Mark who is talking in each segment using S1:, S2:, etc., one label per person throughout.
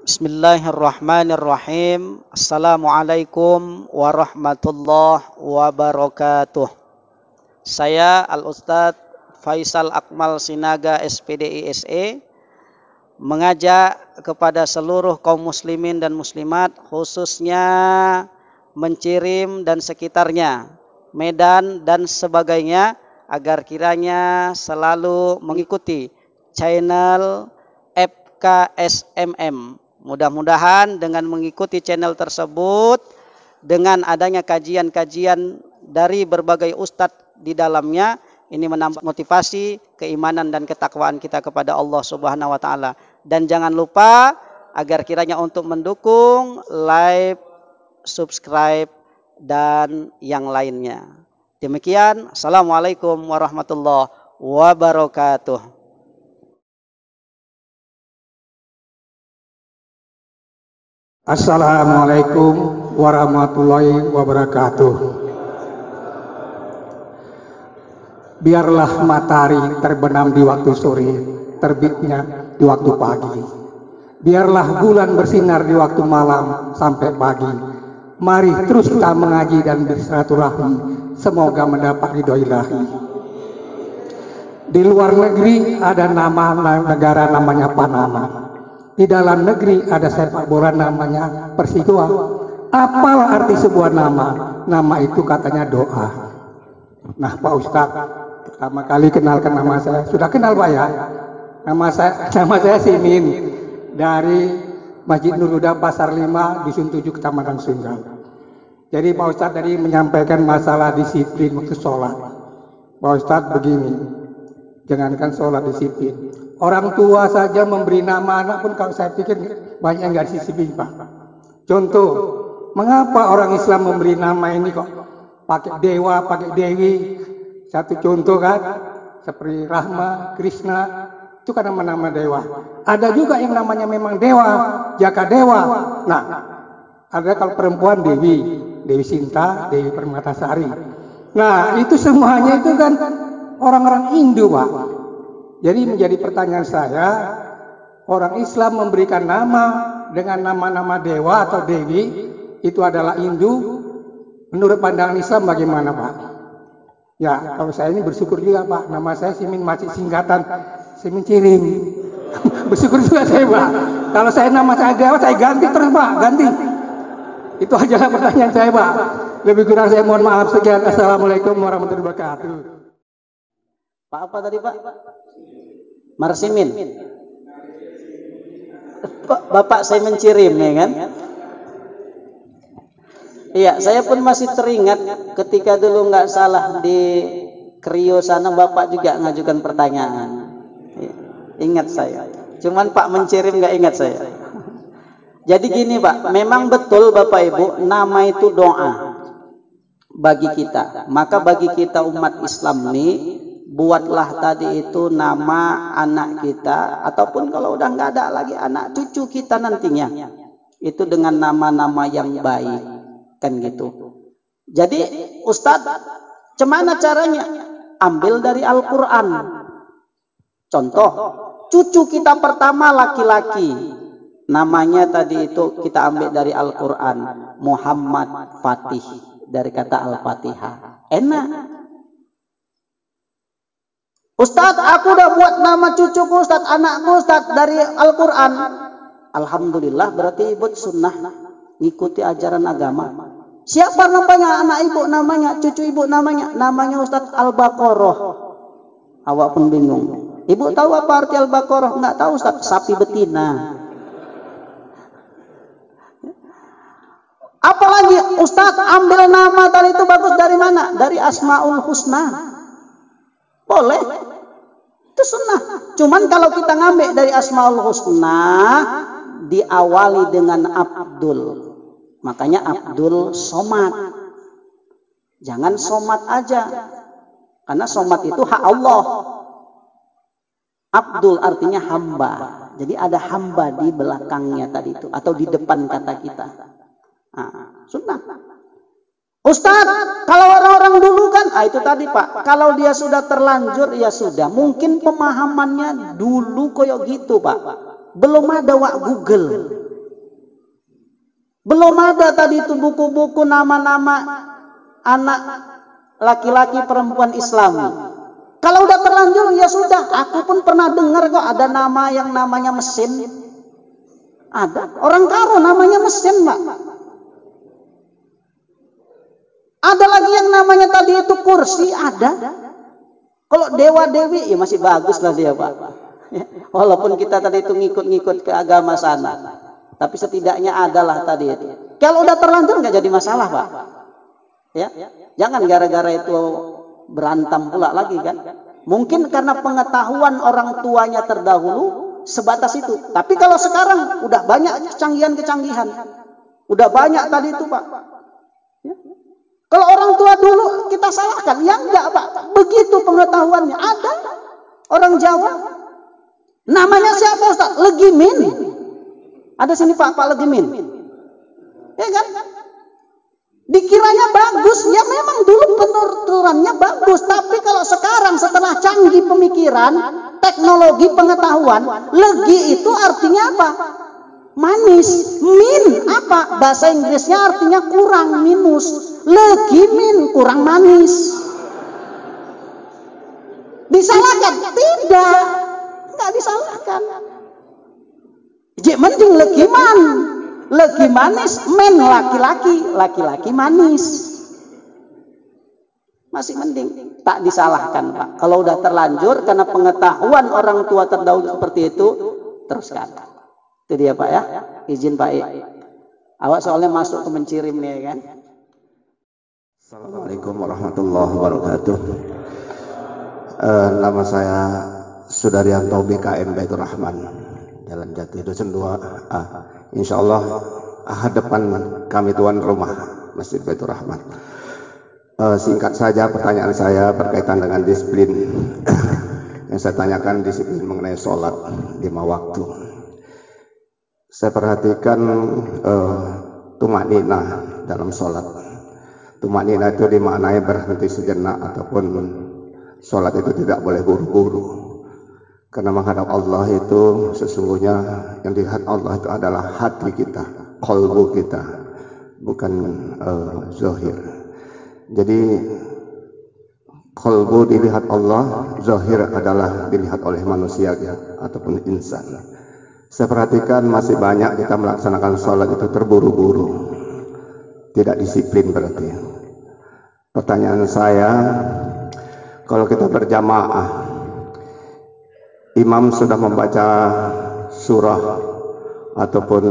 S1: Bismillahirrahmanirrahim. Assalamualaikum warahmatullahi wabarakatuh. Saya Al-Ustadz Faisal Akmal Sinaga SPDI SE mengajak kepada seluruh kaum muslimin dan muslimat, khususnya Mencirim dan sekitarnya, Medan dan sebagainya, agar kiranya selalu mengikuti channel FKSMM. Mudah-mudahan dengan mengikuti channel tersebut, dengan adanya kajian-kajian dari berbagai ustadz di dalamnya, ini menambah motivasi, keimanan dan ketakwaan kita kepada Allah Subhanahu wa taala. Dan jangan lupa agar kiranya untuk mendukung, like, subscribe dan yang lainnya. Demikian, assalamualaikum warahmatullahi wabarakatuh.
S2: Assalamualaikum warahmatullahi wabarakatuh. Biarlah matahari terbenam di waktu sore, terbitnya di waktu pagi. Biarlah bulan bersinar di waktu malam sampai pagi. Mari terus kita mengaji dan bersilaturahmi, semoga mendapat ridho ilahi. Di luar negeri ada nama negara namanya Panama. Di dalam negeri ada sepak bola namanya Persija. Apalah arti sebuah nama? Nama itu katanya doa. Nah, Pak Ustadz, pertama kali kenalkan nama saya. Sudah kenal Pak ya? Nama saya Simin dari Masjid Nur Huda Pasar 5 Dusun 7 Kecamatan Sunggal. Jadi Pak Ustadz tadi menyampaikan masalah disiplin waktu sholat. Pak Ustadz begini, jangankan sholat disiplin. Orang tua saja memberi nama anak pun kalau saya pikir banyak yang nggak disiplin Pak. Contoh, mengapa orang Islam memberi nama ini kok pakai dewa, pakai dewi? Satu contoh kan, seperti Rahma, Krishna, itu kan nama-nama dewa. Ada juga yang namanya memang dewa, Jaka Dewa. Nah, ada kalau perempuan Dewi, Dewi Sinta, Dewi Permatasari. Nah, itu semuanya itu kan orang-orang Hindu Pak. Jadi menjadi pertanyaan saya, orang Islam memberikan nama dengan nama-nama dewa atau dewi, itu adalah Hindu. Menurut pandangan Islam bagaimana Pak? Ya, kalau saya ini bersyukur juga Pak, nama saya Simin masih singkatan Simin Cirim. Bersyukur juga saya Pak. Kalau saya nama saya dewa, saya ganti terus Pak, ganti. Itu aja pertanyaan saya Pak. Lebih kurang saya mohon maaf sekian. Assalamualaikum warahmatullahi wabarakatuh.
S1: Pak apa tadi Pak? Marsimin. Bapak saya Mencirim ya kan? Iya, saya pun masih teringat ketika dulu nggak salah di Krio sana Bapak juga ngajukan pertanyaan. Ingat saya. Cuman Pak Mencirim nggak ingat saya. Jadi gini Pak, memang betul Bapak Ibu, nama itu doa bagi kita. Maka bagi kita umat Islam nih, buatlah tadi itu nama anak kita, ataupun kalau udah nggak ada lagi anak cucu kita nantinya, itu dengan nama-nama yang baik, kan gitu. Jadi Ustadz, cemana caranya? Ambil dari Al-Quran. Contoh, cucu kita pertama laki-laki, namanya tadi itu kita ambil dari Al-Quran, Muhammad Fatih, dari kata Al-Fatihah. Enak. Ustadz, aku udah buat nama cucuku Ustadz, anakku Ustadz dari Al-Quran. Alhamdulillah, berarti ibu sunnah, ngikuti ajaran agama. Siapa namanya anak ibu namanya, cucu ibu namanya? Namanya Ustadz Al-Baqarah. Awak pun bingung. Ibu tahu apa arti Al-Baqarah? Nggak tahu Ustadz, sapi betina. Apalagi Ustadz ambil nama tadi itu bagus dari mana? Dari Asmaul Husna. Boleh, itu sunnah. Cuman kalau kita ngambil dari Asmaul Husna, diawali dengan Abdul. Makanya Abdul Somad. Jangan Somad aja, karena Somad itu hak Allah. Abdul artinya hamba. Jadi ada hamba di belakangnya tadi itu, atau di depan kata kita. Nah, sunnah. Ustadz, kalau orang-orang dulu kan, itu tadi Pak, kalau dia sudah terlanjur, ya sudah. Mungkin pemahamannya dulu koyok gitu Pak. Belum ada wak Google. Belum ada tadi itu buku-buku nama-nama anak laki-laki perempuan Islami. Kalau udah terlanjur ya sudah. Aku pun pernah dengar kok ada nama yang namanya mesin. Ada orang karo namanya mesin, Pak. Ada lagi yang namanya tadi itu kursi, ada. Kalau dewa dewi ya masih bagus lah dia, Pak. Walaupun kita tadi itu ngikut-ngikut ke agama sana, tapi setidaknya adalah tadi itu. Kalau udah terlanjur nggak jadi masalah, Pak. Ya, jangan gara-gara itu berantem pula lagi kan. Mungkin karena pengetahuan orang tuanya terdahulu sebatas itu. Tapi kalau sekarang udah banyak kecanggihan-kecanggihan, udah banyak tadi itu, Pak. Ya. Kalau orang tua dulu kita salahkan, ya enggak, Pak. Begitu pengetahuannya ada orang Jawa. Namanya siapa, Ustaz? Legimin. Ada sini Pak Legimin. Ya kan? Dikiranya bagus, ya memang dulu penuturannya bagus. Tapi kalau sekarang setelah canggih pemikiran, teknologi pengetahuan, legi itu artinya apa? Manis. Min apa? Bahasa Inggrisnya artinya kurang, minus. Legimin kurang manis. Disalahkan? Tidak. Enggak disalahkan. Jadi mending legiman. Legi manis, men laki-laki, laki-laki manis. Masih mending, tak disalahkan, Pak. Kalau udah terlanjur karena pengetahuan orang tua terdahulu seperti itu, teruskan. Itu dia, Pak ya. Izin Pak I. Awak soalnya masuk ke mencirim nih kan.
S3: Assalamualaikum warahmatullahi wabarakatuh. Nama saya Sudaryanto BKM Baitur Rahman, Jalan Jati Dusun 2A. Insya Allah hadapan kami tuan rumah Masjid Baitur Rahman. Singkat saja pertanyaan saya berkaitan dengan disiplin. Yang saya tanyakan disiplin mengenai sholat 5 waktu. Saya perhatikan tumakninah dalam sholat. Tumakninah itu dimaknai berhenti sejenak ataupun sholat itu tidak boleh buru-buru. Karena menghadap Allah itu sesungguhnya yang dilihat Allah itu adalah hati kita, qalbu kita, bukan zahir. Jadi qalbu dilihat Allah, zahir adalah dilihat oleh manusia ataupun insan. Saya perhatikan masih banyak kita melaksanakan sholat itu terburu-buru, tidak disiplin berarti. Pertanyaan saya, kalau kita berjamaah, imam sudah membaca surah ataupun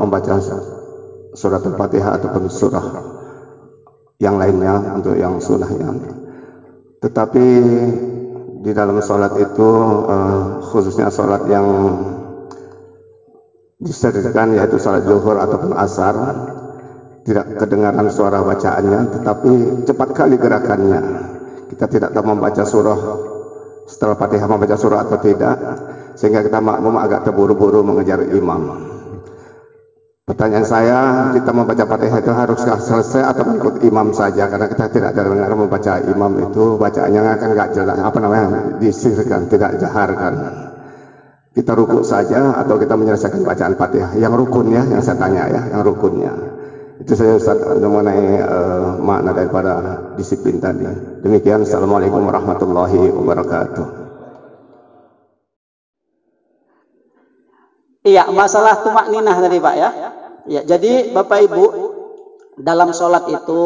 S3: membaca surat Al-Fatihah ataupun surah yang lainnya untuk yang sunnahnya. Tetapi di dalam sholat itu khususnya sholat yang disediakan yaitu sholat zuhur ataupun asar, tidak kedengaran suara bacaannya, tetapi cepat kali gerakannya. Kita tidak tahu membaca surah setelah Fatihah membaca surah atau tidak, sehingga kita makmum agak terburu-buru mengejar imam. Pertanyaan saya, kita membaca Fatihah itu haruskah selesai atau mengikut imam saja? Karena kita tidak dengar membaca imam itu bacaannya akan nggak jelas, disirkan, tidak jaharkan. Kita rukuk saja atau kita menyelesaikan bacaan Fatihah? Yang rukunnya, yang saya tanya ya, yang rukunnya. Itu saya Ustaz mengenai makna daripada disiplin tadi. Demikian, Assalamualaikum warahmatullahi wabarakatuh.
S1: Iya, masalah tumakninah tadi Pak ya. Ya, jadi Bapak Ibu dalam sholat itu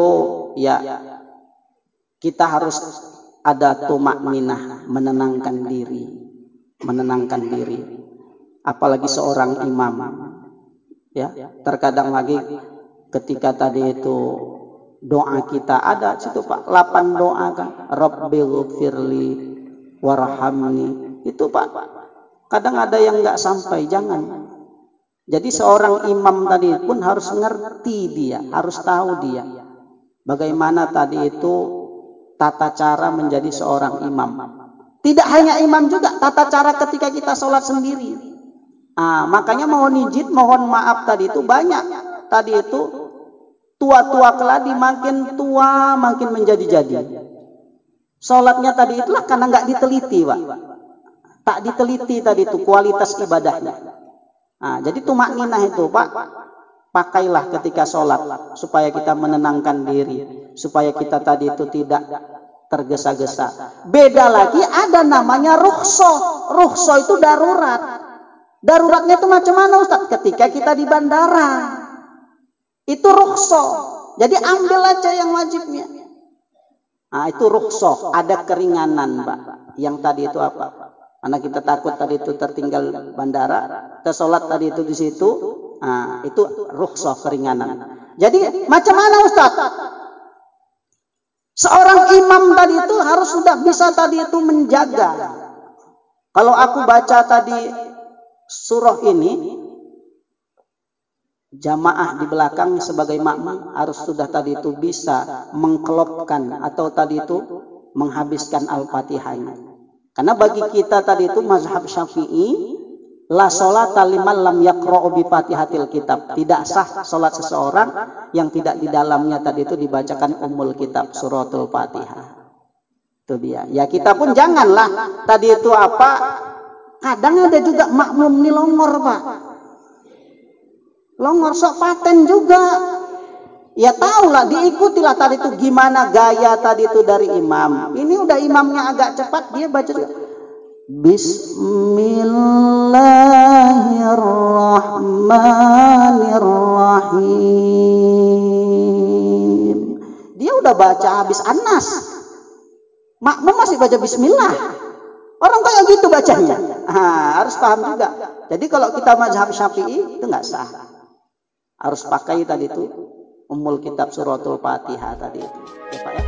S1: ya kita harus ada tumakninah, menenangkan diri, apalagi seorang imam. Ya, terkadang lagi ketika tadi itu doa kita ada situ Pak, 8 doa kan, Rabbighfirli warhamni, itu Pak. Kadang ada yang nggak sampai, jangan. Jadi seorang imam tadi pun harus ngerti dia, harus tahu dia bagaimana tadi itu tata cara menjadi seorang imam. Tidak hanya imam juga, tata cara ketika kita sholat sendiri. Makanya mohon izin, mohon maaf tadi itu banyak tadi itu tua-tua keladi makin tua makin menjadi-jadi. Sholatnya tadi itulah karena nggak diteliti, Pak. Tak diteliti tadi itu kualitas ibadahnya. Jadi tumakninah itu Pak, pakailah ketika sholat supaya kita menenangkan diri, supaya kita tadi itu tidak tergesa-gesa. Beda lagi ada namanya rukhsah. Rukhsah itu darurat. Daruratnya itu macam mana Ustaz? Ketika kita di bandara, itu rukhsah. Jadi ambil aja yang wajibnya. Nah, itu rukhsah, ada keringanan, Mbak. Yang tadi itu apa? Karena kita takut tadi itu tertinggal bandara, kita sholat tadi itu di situ. Nah, itu rukhsah, keringanan. Jadi macam mana Ustaz? Seorang imam tadi itu harus sudah bisa tadi itu menjaga. Kalau aku baca tadi surah ini, jamaah di belakang sebagai makmum harus sudah tadi itu bisa mengkelopkan atau tadi itu menghabiskan Al-Fatihahnya. Karena bagi kita tadi itu mazhab Syafi'i, la sholata liman lam yaqra'u bi Fatihatil kitab. Tidak sah salat seseorang yang tidak di dalamnya tadi itu dibacakan ummul kitab, suratul Fatihah. Itu dia. Ya kita pun janganlah tadi itu apa? Kadang ada juga makmum nih longor, Pak. Longor sok paten juga. Ya tahulah, diikutilah tadi itu gimana gaya tadi itu dari imam. Ini udah imamnya agak cepat, dia baca juga. Bismillahirrahmanirrahim. Dia udah baca habis An-Nas. Makmum masih baca Bismillah. Orang kayak gitu bacanya. Harus paham juga. Jadi kalau kita mazhab Syafi'i itu nggak sah. Harus pakai tadi itu ummul kitab suratul Fatihah tadi itu. Ya, Pak, ya.